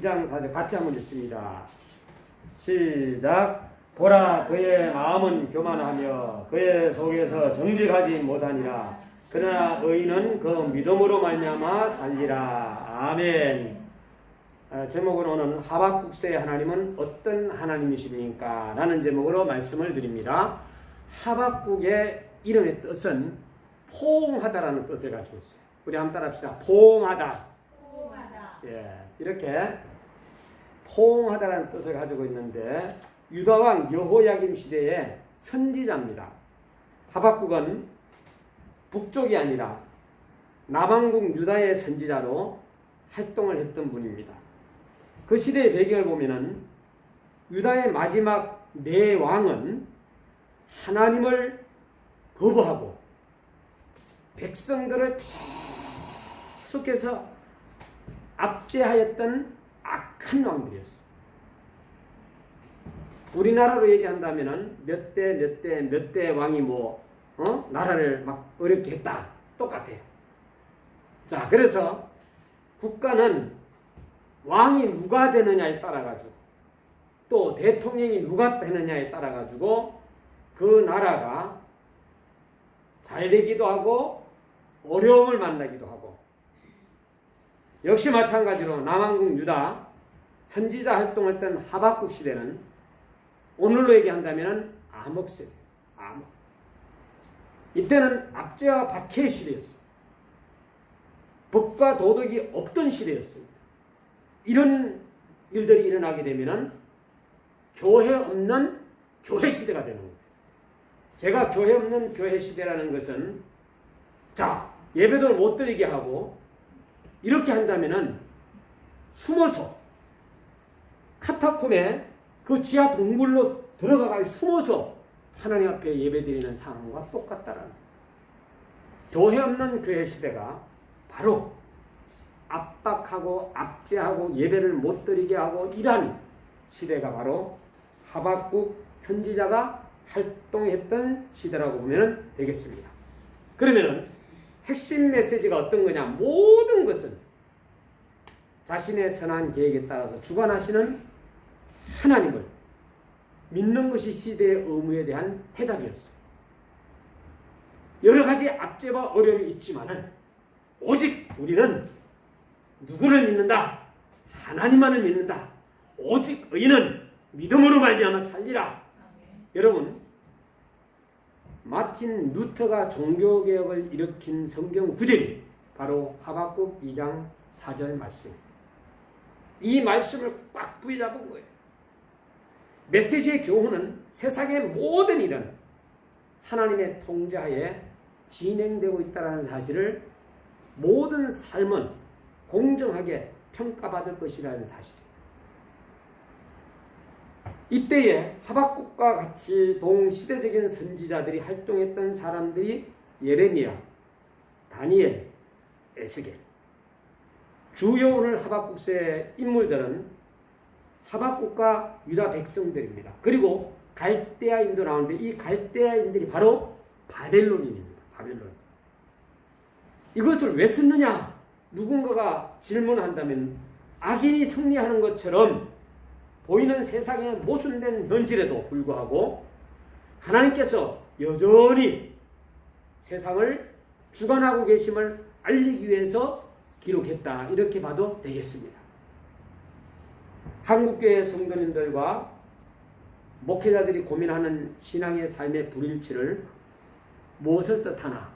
2장 4절 같이 한번 읽습니다. 시작. 보라, 그의 마음은 교만하며 그의 속에서 정직하지 못하니라. 그러나 의인은 그 믿음으로 말미암아 살리라. 아멘. 제목으로는 하박국서의 하나님은 어떤 하나님이십니까? 라는 제목으로 말씀을 드립니다. 하박국의 이름의 뜻은 포옹하다라는 뜻을 가지고 있어요. 우리 한번 따라합시다. 포옹하다. 포옹하다. 예, 이렇게 포옹하다라는 뜻을 가지고 있는데 유다왕 여호야김 시대의 선지자입니다. 하박국은 북쪽이 아니라 남왕국 유다의 선지자로 활동을 했던 분입니다. 그 시대의 배경을 보면은 유다의 마지막 네 왕은 하나님을 거부하고 백성들을 계속해서 압제하였던 악한 왕들이었어요. 우리나라로 얘기한다면은 몇 대 왕이 나라를 막 어렵게 했다. 똑같아요. 자, 그래서 국가는 왕이 누가 되느냐에 따라가지고 또 대통령이 누가 되느냐에 따라가지고 그 나라가 잘 되기도 하고 어려움을 만나기도 하고 역시 마찬가지로 남왕국 유다 선지자 활동했던 하박국 시대는 오늘로 얘기한다면 암흑 세대. 암흑. 이때는 압제와 박해의 시대였어요. 법과 도덕이 없던 시대였습니다. 이런 일들이 일어나게 되면 교회 없는 교회 시대가 되는 거예요. 제가 교회 없는 교회 시대라는 것은 자, 예배도 못 드리게 하고 이렇게 한다면 숨어서 카타콤에 그 지하 동굴로 들어가서 숨어서 하나님 앞에 예배드리는 상황과 똑같다라는 거예요. 교회 없는 교회 시대가 바로 압박하고 압제하고 예배를 못 드리게 하고 이러한 시대가 바로 하박국 선지자가 활동했던 시대라고 보면 되겠습니다. 그러면 핵심 메시지가 어떤 거냐? 모든 것은 자신의 선한 계획에 따라서 주관하시는 하나님을 믿는 것이 시대의 의무에 대한 해답이었어요. 여러 가지 압제와 어려움이 있지만은 오직 우리는 누구를 믿는다? 하나님만을 믿는다. 오직 의인은 믿음으로 말미암아 살리라. 여러분, 마틴 루터가 종교개혁을 일으킨 성경 구절이 바로 하박국 2장 4절 말씀입니다. 이 말씀을 꽉 부여잡은 거예요. 메시지의 교훈은 세상의 모든 일은 하나님의 통제하에 진행되고 있다는 사실을 모든 삶은 공정하게 평가받을 것이라는 사실이에요. 이때에 하박국과 같이 동시대적인 선지자들이 활동했던 사람들이 예레미야, 다니엘, 에스겔. 주요 오늘 하박국서의 인물들은 하박국과 유다 백성들입니다. 그리고 갈대아인도 나오는데 이 갈대아인들이 바로 바벨론인입니다. 바벨론. 이것을 왜 썼느냐? 누군가가 질문한다면 악인이 승리하는 것처럼 보이는 세상의 모순된 현실에도 불구하고 하나님께서 여전히 세상을 주관하고 계심을 알리기 위해서 기록했다. 이렇게 봐도 되겠습니다. 한국교회 성도님들과 목회자들이 고민하는 신앙의 삶의 불일치를 무엇을 뜻하나?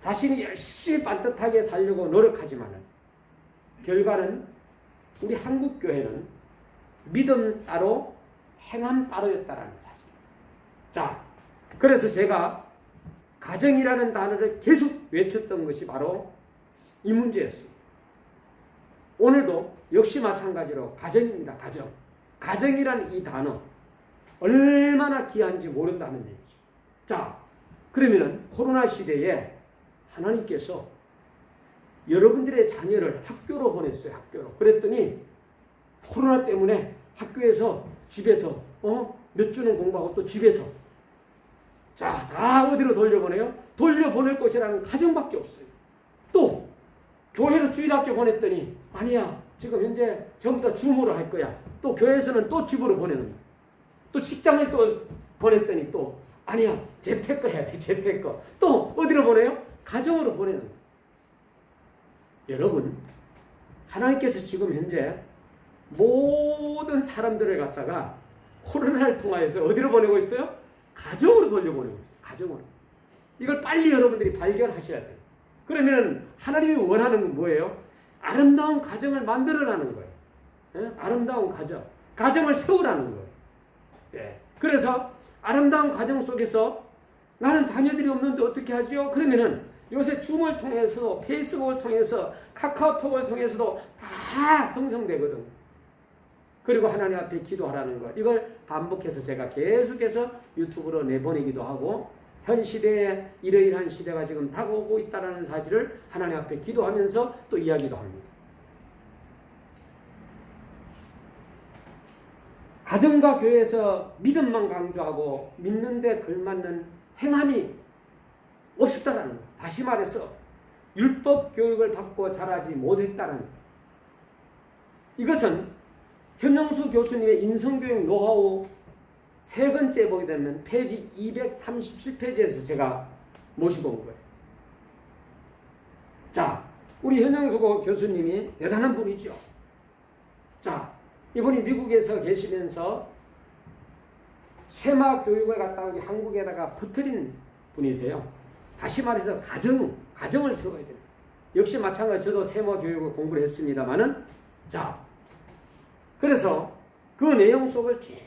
자신이 열심히 반듯하게 살려고 노력하지만 결과는 우리 한국교회는 믿음 따로 행함 따로였다라는 사실. 자, 그래서 제가 가정이라는 단어를 계속 외쳤던 것이 바로 이 문제였습니다. 오늘도 역시 마찬가지로 가정입니다. 가정. 가정이라는 이 단어 얼마나 귀한지 모른다는 얘기죠. 자, 그러면 코로나 시대에 하나님께서 여러분들의 자녀를 학교로 보냈어요. 학교로. 그랬더니 코로나 때문에 학교에서 집에서 몇 주는 공부하고 또 집에서 자, 다 어디로 돌려보내요? 돌려보낼 곳이라는 가정밖에 없어요. 또 교회로 주일학교 보냈더니 아니야, 지금 현재 전부 다 줌으로 할 거야. 또 교회에서는 또 집으로 보내는 거야. 또 직장을 또 보냈더니 또 아니야 재테크 해야 돼. 재테크. 또 어디로 보내요? 가정으로 보내는 거야. 여러분 하나님께서 지금 현재 모든 사람들을 갖다가 코로나를 통하여서 어디로 보내고 있어요? 가정으로 돌려보내고 있어요. 가정으로. 이걸 빨리 여러분들이 발견하셔야 돼요. 그러면 하나님이 원하는 건 뭐예요? 아름다운 가정을 만들어라는 거예요. 예? 아름다운 가정. 가정을 세우라는 거예요. 예. 그래서 아름다운 가정 속에서 나는 자녀들이 없는데 어떻게 하지요? 그러면은 요새 줌을 통해서 페이스북을 통해서 카카오톡을 통해서도 다 형성되거든. 그리고 하나님 앞에 기도하라는 거. 이걸 반복해서 제가 계속해서 유튜브로 내보내기도 하고 현 시대에 이러이러한 시대가 지금 다가오고 있다는 사실을 하나님 앞에 기도하면서 또 이야기도 합니다. 가정과 교회에서 믿음만 강조하고 믿는데 걸맞는 행함이 없었다는 것. 다시 말해서 율법 교육을 받고 자라지 못했다는 것. 이것은 현영수 교수님의 인성교육 노하우 세 번째 보게 되면 페이지 237페이지에서 제가 모시고 온 거예요. 자, 우리 현영수 교수님이 대단한 분이죠. 자, 이분이 미국에서 계시면서 세마 교육을 갖다가 한국에다가 퍼뜨린 분이세요. 다시 말해서 가정을 세워야 됩니다. 역시 마찬가지로 저도 세마 교육을 공부를 했습니다만은 자, 그래서 그 내용 속을 쭉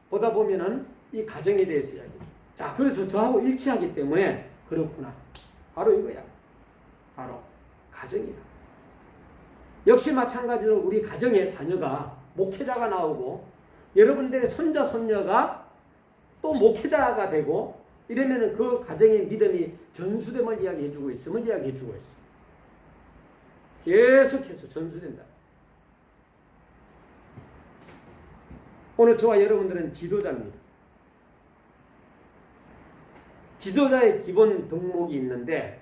보다 보면은 이 가정에 대해서 이야기해요. 자, 그래서 저하고 일치하기 때문에 그렇구나. 바로 이거야. 바로 가정이다. 역시 마찬가지로 우리 가정의 자녀가 목회자가 나오고 여러분들의 손자, 손녀가 또 목회자가 되고 이러면은 그 가정의 믿음이 전수됨을 이야기해주고 있음을 이야기해주고 있어요. 계속해서 전수된다. 오늘 저와 여러분들은 지도자입니다. 지도자의 기본 덕목이 있는데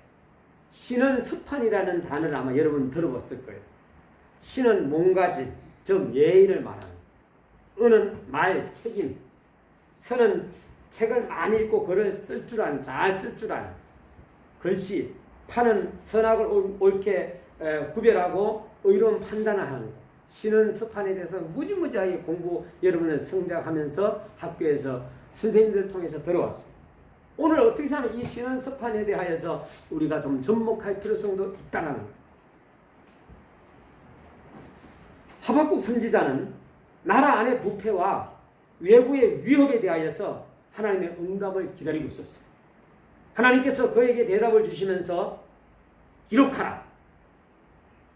신은 서판이라는 단어를 아마 여러분 들어봤을 거예요. 신은 몸가짐, 즉 예의를 말하는, 은은 말, 책임, 선은 책을 많이 읽고 글을 쓸 줄 아는, 잘 쓸 줄 아는 글씨, 판은 선악을 옳게 구별하고 의로운 판단을 하는 것. 신은 서판에 대해서 무지무지하게 공부 여러분은 성장하면서 학교에서 선생님들을 통해서 들어왔어요. 오늘 어떻게 하면 이 신은 서판에 대하여서 우리가 좀 접목할 필요성도 있다는 거예요. 하박국 선지자는 나라 안의 부패와 외부의 위협에 대하여서 하나님의 응답을 기다리고 있었어요. 하나님께서 그에게 대답을 주시면서 기록하라.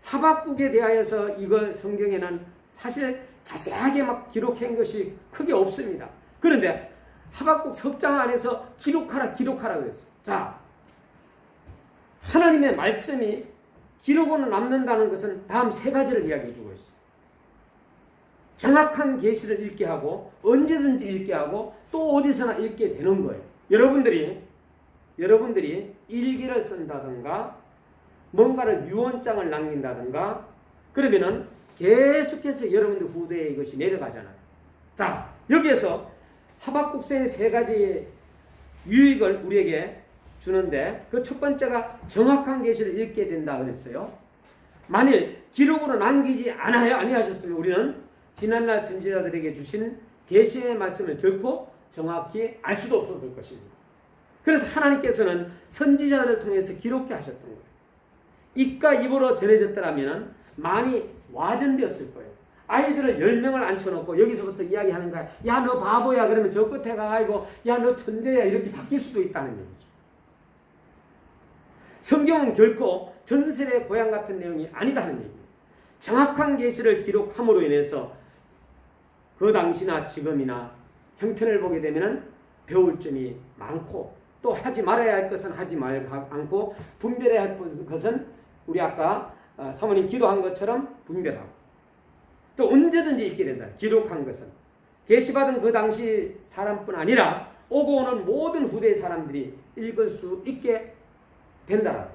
하박국에 대하여서 이걸 성경에는 사실 자세하게 막 기록한 것이 크게 없습니다. 그런데 하박국 석장 안에서 기록하라 그랬어요. 자, 하나님의 말씀이 기록으로 남는다는 것은 다음 세 가지를 이야기해 주고 있어요. 정확한 계시를 읽게 하고 언제든지 읽게 하고 또 어디서나 읽게 되는 거예요. 여러분들이 일기를 쓴다든가 뭔가를 유언장을 남긴다든가 그러면은 계속해서 여러분들 후대에 이것이 내려가잖아요. 자, 여기에서 하박국서의 세 가지 유익을 우리에게 주는데 그 첫 번째가 정확한 계시를 읽게 된다 그랬어요. 만일 기록으로 남기지 아니하셨으면 우리는 지난날 선지자들에게 주신 계시의 말씀을 결코 정확히 알 수도 없었을 것입니다. 그래서 하나님께서는 선지자들을 통해서 기록해 하셨던 거예요. 입과 입으로 전해졌더라면 많이 와전되었을 거예요. 아이들을 10명을 앉혀놓고 여기서부터 이야기하는 거야. 야, 너 바보야. 그러면 저 끝에 가가지고 야, 너 천재야. 이렇게 바뀔 수도 있다는 얘기죠. 성경은 결코 전설의 고향 같은 내용이 아니다는 얘기예요. 정확한 계시를 기록함으로 인해서 그 당시나 지금이나 형편을 보게 되면 배울 점이 많고 또 하지 말아야 할 것은 하지 않고 분별해야 할 것은 우리 아까 사모님 기도한 것처럼 분별하고 또 언제든지 읽게 된다. 기록한 것은 계시받은 그 당시 사람뿐 아니라 오고 오는 모든 후대의 사람들이 읽을 수 있게 된다.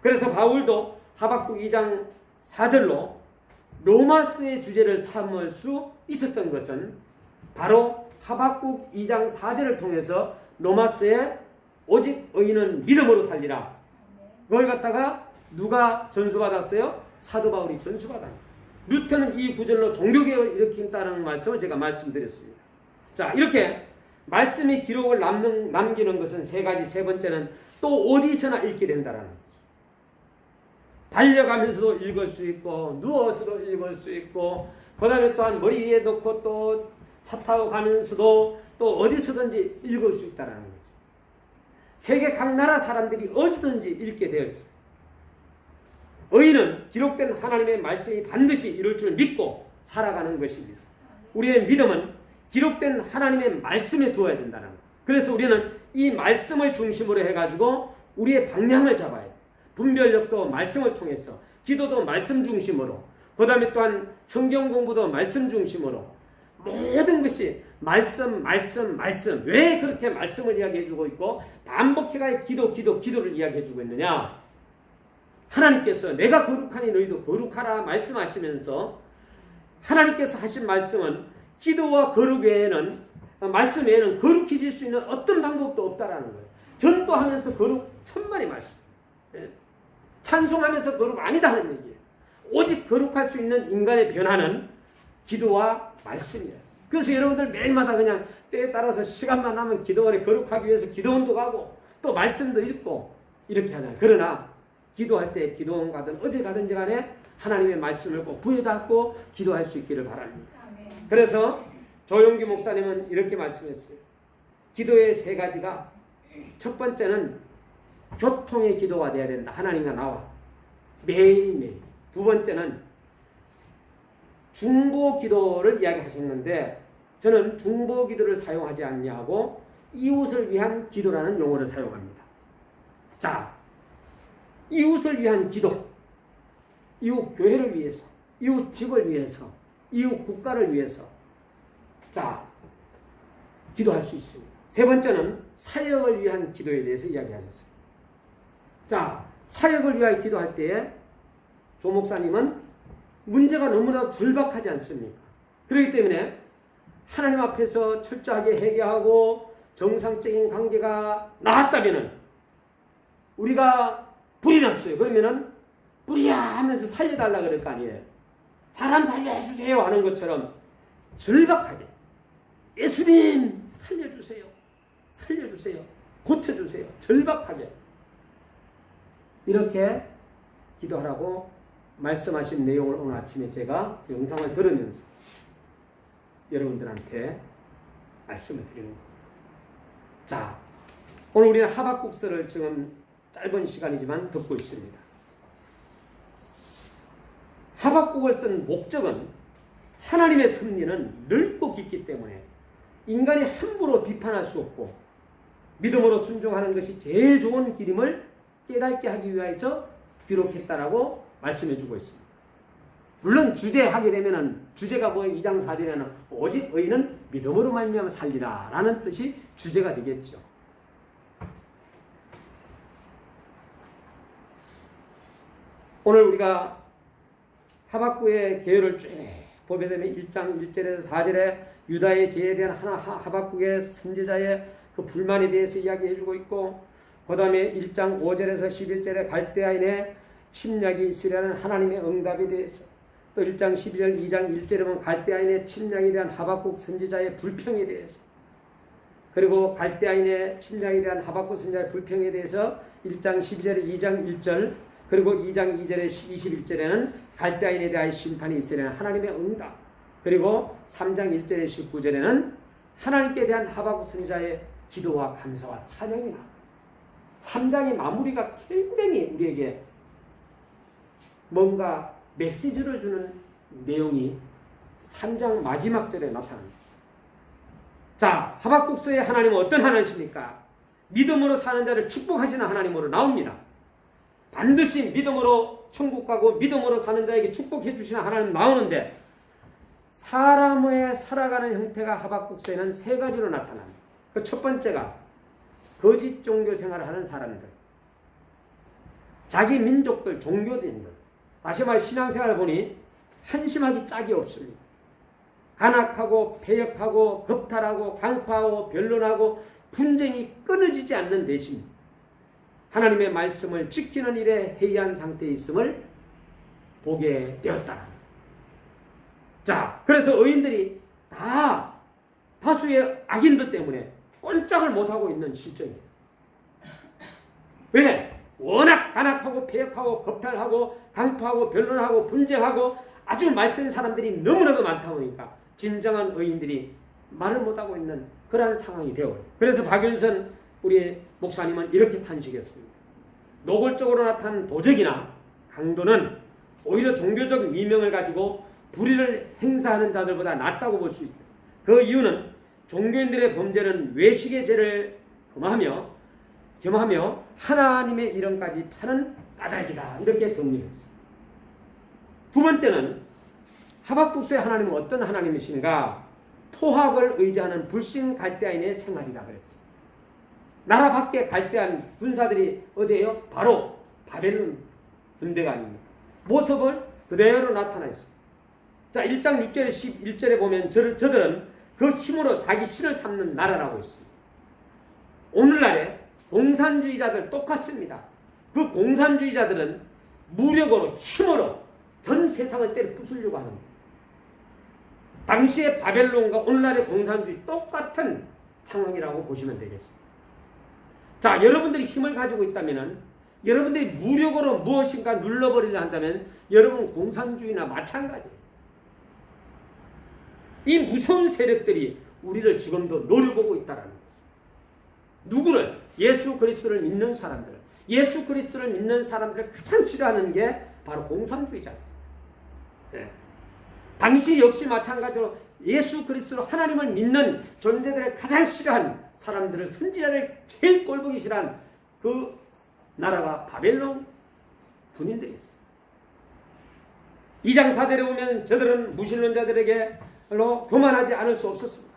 그래서 바울도 하박국 2장 4절로 로마서의 주제를 삼을 수 있었던 것은 바로 하박국 2장 4절을 통해서 로마서에 오직 의인은 믿음으로 살리라. 그걸 갖다가 누가 전수받았어요? 사도 바울이 전수받았다. 루터는 이 구절로 종교개혁을 일으킨다는 말씀을 제가 말씀드렸습니다. 자, 이렇게 말씀이 기록을 남기는 것은 세 가지. 세 번째는 또 어디서나 읽게 된다는 거죠. 달려가면서도 읽을 수 있고 누워서도 읽을 수 있고 그 다음에 또한 머리 위에 놓고 또 차 타고 가면서도 또 어디서든지 읽을 수 있다는 거죠. 세계 각 나라 사람들이 어디서든지 읽게 되어 있어요. 의인은 기록된 하나님의 말씀이 반드시 이룰 줄 믿고 살아가는 것입니다. 우리의 믿음은 기록된 하나님의 말씀에 두어야 된다는 거예요. 그래서 우리는 이 말씀을 중심으로 해가지고 우리의 방향을 잡아야 돼요. 분별력도 말씀을 통해서, 기도도 말씀 중심으로, 그 다음에 또한 성경 공부도 말씀 중심으로, 모든 것이 말씀. 왜 그렇게 말씀을 이야기해주고 있고 반복해가 기도를 이야기해주고 있느냐? 하나님께서 내가 거룩하니 너희도 거룩하라 말씀하시면서 하나님께서 하신 말씀은 기도와 거룩 외에는, 말씀 외에는 거룩해질 수 있는 어떤 방법도 없다라는 거예요. 전도하면서 거룩 천만의 말씀, 찬송하면서 거룩 아니다 하는 얘기예요. 오직 거룩할 수 있는 인간의 변화는 기도와 말씀이에요. 그래서 여러분들 매일마다 그냥 때에 따라서 시간만 나면 기도원에 거룩하기 위해서 기도원도 가고 또 말씀도 읽고 이렇게 하잖아요. 그러나 기도할 때 기도원 가든 어딜 가든지 간에 하나님의 말씀을 꼭 부여잡고 기도할 수 있기를 바랍니다. 그래서 조용기 목사님은 이렇게 말씀했어요. 기도의 세 가지가, 첫 번째는 교통의 기도가 되어야 된다. 하나님과 나와 매일매일. 두 번째는 중보 기도를 이야기하셨는데 저는 중보 기도를 사용하지 않냐고 이웃을 위한 기도라는 용어를 사용합니다. 자, 이웃을 위한 기도, 이웃 교회를 위해서, 이웃 집을 위해서, 이웃 국가를 위해서, 자, 기도할 수 있습니다. 세 번째는 사역을 위한 기도에 대해서 이야기하셨어요. 자, 사역을 위하여 기도할 때에 조 목사님은 문제가 너무나 절박하지 않습니까? 그렇기 때문에 하나님 앞에서 철저하게 회개하고 정상적인 관계가 나왔다면은 우리가 불이 났어요. 그러면은 불이야 하면서 살려달라 그럴 거 아니에요. 사람 살려주세요 하는 것처럼 절박하게 예수님 살려주세요. 살려주세요. 고쳐주세요. 절박하게 이렇게 기도하라고 말씀하신 내용을 오늘 아침에 제가 그 영상을 들으면서 여러분들한테 말씀을 드리는 겁니다. 자, 오늘 우리는 하박국서를 지금 짧은 시간이지만 듣고 있습니다. 하박국을 쓴 목적은 하나님의 섭리는 넓고 깊기 때문에 인간이 함부로 비판할 수 없고 믿음으로 순종하는 것이 제일 좋은 길임을 깨닫게 하기 위해서 기록했다라고 말씀해주고 있습니다. 물론 주제하게 되면은 주제가 뭐 2장 4절에는 오직 의인은 믿음으로 말미암아 살리라 라는 뜻이 주제가 되겠죠. 오늘 우리가 하박국의 계율을 쭉 보게 되면 1장 1절에서 4절에 유다의 죄에 대한 하박국의 선지자의 그 불만에 대해서 이야기해주고 있고, 그 다음에 1장 5절에서 11절에 갈대아인의 침략이 있으려는 하나님의 응답에 대해서, 또 1장 12절 2장 1절에 보면 갈대아인의 침략에 대한 하박국 선지자의 불평에 대해서, 그리고 갈대아인의 침략에 대한 하박국 선지자의 불평에 대해서 1장 12절에 2장 1절, 그리고 2장 2절에 21절에는 갈대아인에 대한 심판이 있으려는 하나님의 응답, 그리고 3장 1절에 19절에는 하나님께 대한 하박국 선지자의 기도와 감사와 찬양이 나옵니다. 3장의 마무리가 굉장히 우리에게 뭔가 메시지를 주는 내용이 3장 마지막 절에 나타납니다. 자, 하박국서의 하나님은 어떤 하나님이십니까? 믿음으로 사는 자를 축복하시는 하나님으로 나옵니다. 반드시 믿음으로 천국 가고 믿음으로 사는 자에게 축복해 주시는 하나님 나오는데, 사람의 살아가는 형태가 하박국서에는 세 가지로 나타납니다. 그 첫 번째가 거짓 종교 생활을 하는 사람들, 자기 민족들, 종교인들. 다시 말해 신앙생활을 보니 한심하기 짝이 없습니다. 간악하고 패역하고 겁탈하고 강파하고 변론하고 분쟁이 끊어지지 않는 대신 하나님의 말씀을 지키는 일에 해이한 상태에 있음을 보게 되었다. 자, 그래서 의인들이 다 다수의 악인들 때문에 꼼짝을 못하고 있는 실정이에요. 왜? 워낙 간악하고 패역하고 겁탈하고 강파하고 변론하고 분쟁하고 아주 말센 사람들이 너무나도 많다 보니까 진정한 의인들이 말을 못하고 있는 그러한 상황이 되어요. 그래서 박윤선 우리 목사님은 이렇게 탄식했습니다. 노골적으로 나타난 도적이나 강도는 오히려 종교적 미명을 가지고 불의를 행사하는 자들보다 낫다고 볼 수 있다. 그 이유는 종교인들의 범죄는 외식의 죄를 겸하며 하나님의 이름까지 파는 까닭이다. 이렇게 정리했어요. 두 번째는 하박국서의 하나님은 어떤 하나님이신가? 토학을 의지하는 불신 갈대아인의 생활이다 그랬어요. 나라 밖에 갈대한 군사들이 어디에요? 바로 바벨론 군대가 아닙니까? 모습을 그대로 나타나 있습니다. 자, 1장 6절에 11절에 보면 저들은 그 힘으로 자기 신을 삼는 나라라고 있습니다. 오늘날에 공산주의자들 똑같습니다. 그 공산주의자들은 무력으로 힘으로 전 세상을 때려 부수려고 하는 거예요. 당시의 바벨론과 오늘날의 공산주의 똑같은 상황이라고 보시면 되겠습니다. 자, 여러분들이 힘을 가지고 있다면, 여러분들이 무력으로 무엇인가 눌러버리려 한다면 여러분 공산주의나 마찬가지예요. 이 무서운 세력들이 우리를 지금도 노려보고 있다는 거죠. 누구를? 예수 그리스도를 믿는 사람들. 예수 그리스도를 믿는 사람들을 가장 싫어하는 게 바로 공산주의자들. 네. 당시 역시 마찬가지로 예수 그리스도로 하나님을 믿는 존재들을 가장 싫어한 사람들을, 선지자들 제일 꼴보기 싫어한 그 나라가 바벨론 군인들이었어요. 2장 4절에 보면 저들은 무신론자들에게 교만하지 않을 수 없었습니다.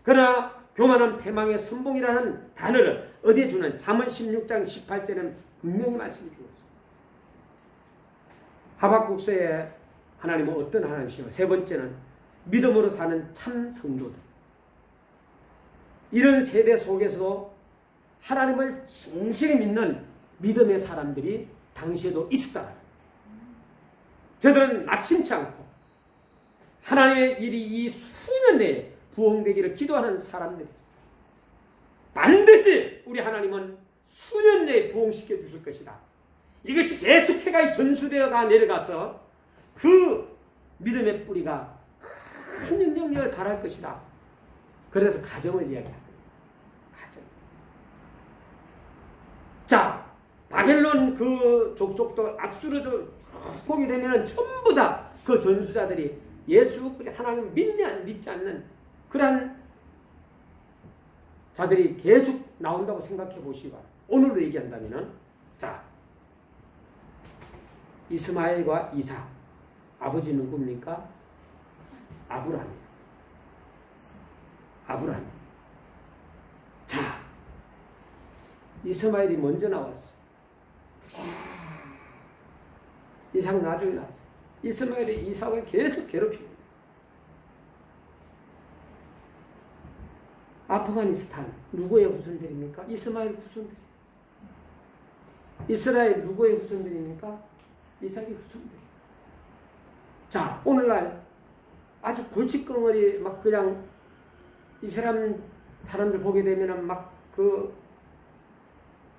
그러나 교만은 패망의 선봉이라는 단어를 어디에 주는? 잠언 16장 18절에는 분명히 말씀해 주었습니다. 하박국서의 하나님은 어떤 하나님이시며, 세 번째는 믿음으로 사는 참 성도들. 이런 세대 속에서도 하나님을 신실히 믿는 믿음의 사람들이 당시에도 있었다. 저들은 낙심치 않고 하나님의 일이 이 수년 내에 부흥되기를 기도하는 사람들이 반드시 우리 하나님은 수년 내에 부흥시켜 주실 것이다. 이것이 계속해가 전수되어가 내려가서 그 믿음의 뿌리가 큰 영향력을 발할 것이다. 그래서 가정을 이야기합니다. 가정. 자, 바벨론 그 족속도 악수를 보게 되면 전부 다 그 전수자들이 예수 하나님 믿지 않는 그러한 자들이 계속 나온다고 생각해 보시기 바랍니다. 오늘로 얘기한다면, 자, 이스마엘과 이삭, 아버지 누굽니까? 아브라함. 자, 이스마엘이 먼저 나왔어. 이삭 나중에 나왔어. 이스마엘이 이삭을 계속 괴롭히고, 아프가니스탄 누구의 후손들입니까? 이스마엘 후손들. 이스라엘 누구의 후손들입니까? 이삭의 후손들. 자, 오늘날 아주 골칫덩어리 막 그냥 이스라엘 사람들 보게 되면은 막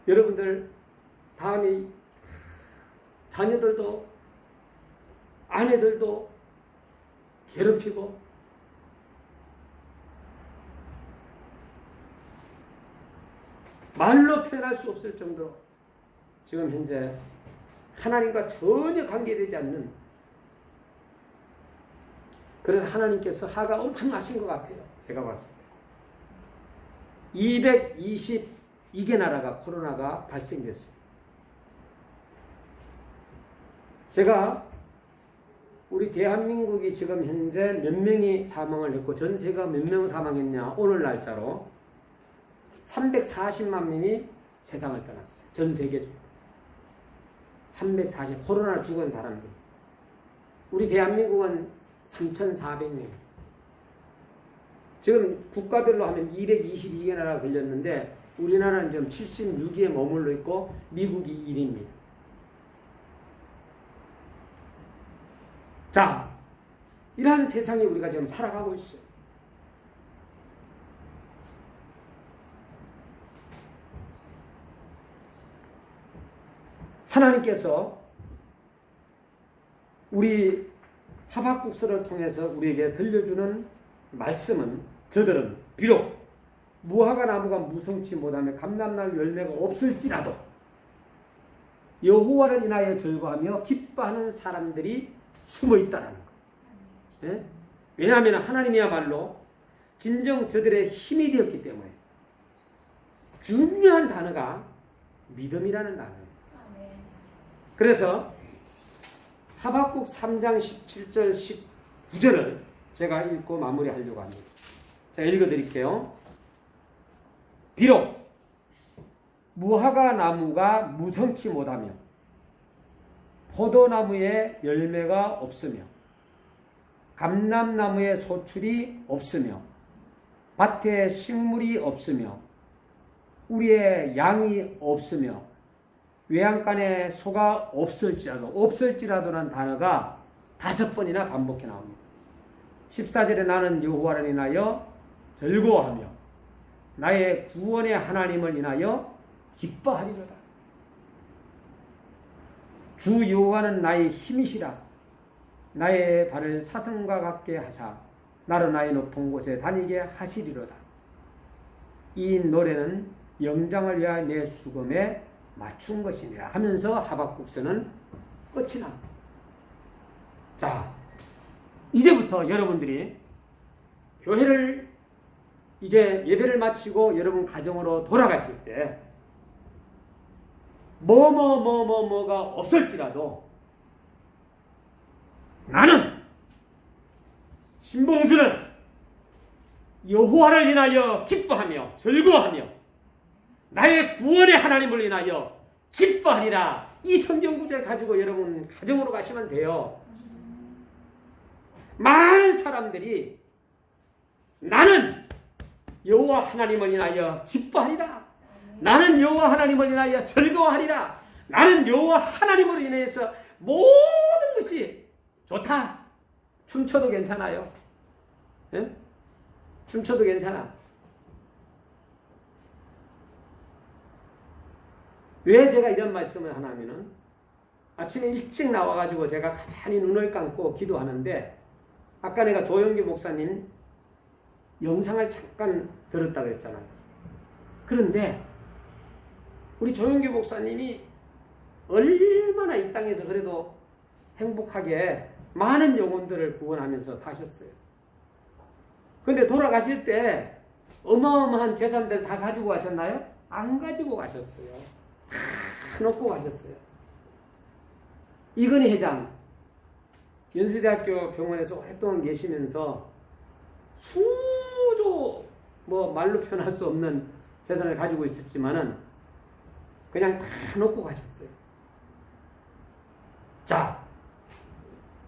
여러분들 다음에 자녀들도 아내들도 괴롭히고 말로 표현할 수 없을 정도로 지금 현재 하나님과 전혀 관계되지 않는, 그래서 하나님께서 화가 엄청 나신 것 같아요. 제가 봤을 때 222개 나라가 코로나가 발생됐습니다. 제가 우리 대한민국이 지금 현재 몇 명이 사망을 했고 전 세계가 몇 명 사망했냐, 오늘 날짜로 340만 명이 세상을 떠났어요. 전 세계적으로 340, 코로나 죽은 사람들. 우리 대한민국은 3,400명. 지금 국가별로 하면 222개 나라가 걸렸는데 우리나라는 지금 76위에 머물러 있고 미국이 1위입니다. 자, 이러한 세상에 우리가 지금 살아가고 있어요. 하나님께서 우리 하박국서를 통해서 우리에게 들려주는 말씀은 저들은 비록 무화과 나무가 무성치 못하며 감람나무 열매가 없을지라도 여호와를 인하여 즐거워하며 기뻐하는 사람들이 숨어 있다라는 거예요. 예? 왜냐하면 하나님이야말로 진정 저들의 힘이 되었기 때문에 중요한 단어가 믿음이라는 단어예요. 그래서 하박국 3장 17절 19절을 제가 읽고 마무리하려고 합니다. 제가 읽어드릴게요. 비록 무화과 나무가 무성치 못하며 포도나무에 열매가 없으며 감람나무에 소출이 없으며 밭에 식물이 없으며 우리의 양이 없으며 외양간에 소가 없을지라도라는 단어가 5번이나 반복해 나옵니다. 14절에 나는 여호와를 인하여 즐거워하며 나의 구원의 하나님을 인하여 기뻐하리로다. 주 여호와는 나의 힘이시라. 나의 발을 사슴과 같게 하사 나로 나의 높은 곳에 다니게 하시리로다. 이 노래는 영장을 위하여 내 수금에 맞춘 것이니라 하면서 하박국서는 끝이 납니다. 자, 이제부터 여러분들이 교회를 이제 예배를 마치고 여러분 가정으로 돌아가실 때 뭐가 없을지라도 나는 신봉수는 여호와를 인하여 기뻐하며 즐거워하며 나의 구원의 하나님을 인하여 기뻐하리라. 이 성경 구절 가지고 여러분 가정으로 가시면 돼요. 많은 사람들이 나는 여호와 하나님을 인하여 기뻐하리라. 나는 여호와 하나님을 인하여 즐거워하리라. 나는 여호와 하나님으로 인해서 모든 것이 좋다. 춤춰도 괜찮아요. 예? 춤춰도 괜찮아. 왜 제가 이런 말씀을 하냐면은 아침에 일찍 나와가지고 제가 가만히 눈을 감고 기도하는데 아까 내가 조영기 목사님 영상을 잠깐 들었다고 했잖아요. 그런데 우리 조영기 목사님이 얼마나 이 땅에서 그래도 행복하게 많은 영혼들을 구원하면서 사셨어요. 그런데 돌아가실 때 어마어마한 재산들 다 가지고 가셨나요? 안 가지고 가셨어요. 다 놓고 가셨어요. 이건희 회장 연세대학교 병원에서 오랫동안 계시면서 수조 말로 표현할 수 없는 재산을 가지고 있었지만은 그냥 다 놓고 가셨어요. 자,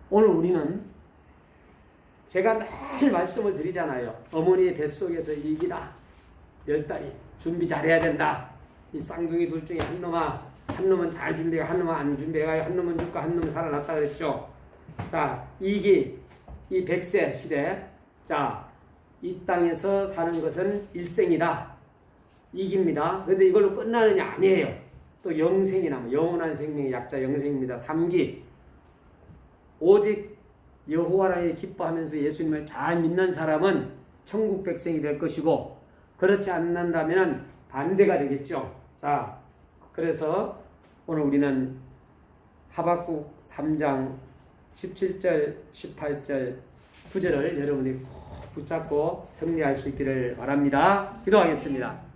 오늘 우리는 제가 늘 말씀을 드리잖아요. 어머니의 뱃속에서 일기다. 10달이 준비 잘해야 된다. 이 쌍둥이 둘 중에 한 놈은 잘 준비해, 한 놈은 안 준비해, 한 놈은 죽고 한 놈은 살아났다 그랬죠. 자, 이 100세 시대, 자, 이 땅에서 사는 것은 일생이다. 이깁니다. 그런데 이걸로 끝나느냐? 아니에요. 또 영생이나 영원한 생명의 약자 영생입니다. 3기. 오직 여호와를 기뻐하면서 예수님을 잘 믿는 사람은 천국 백성이 될 것이고 그렇지 않는다면 반대가 되겠죠. 자, 그래서 오늘 우리는 하박국 3장 17절, 18절, 9절을 여러분이 꼭 붙잡고 승리할 수 있기를 바랍니다. 기도하겠습니다.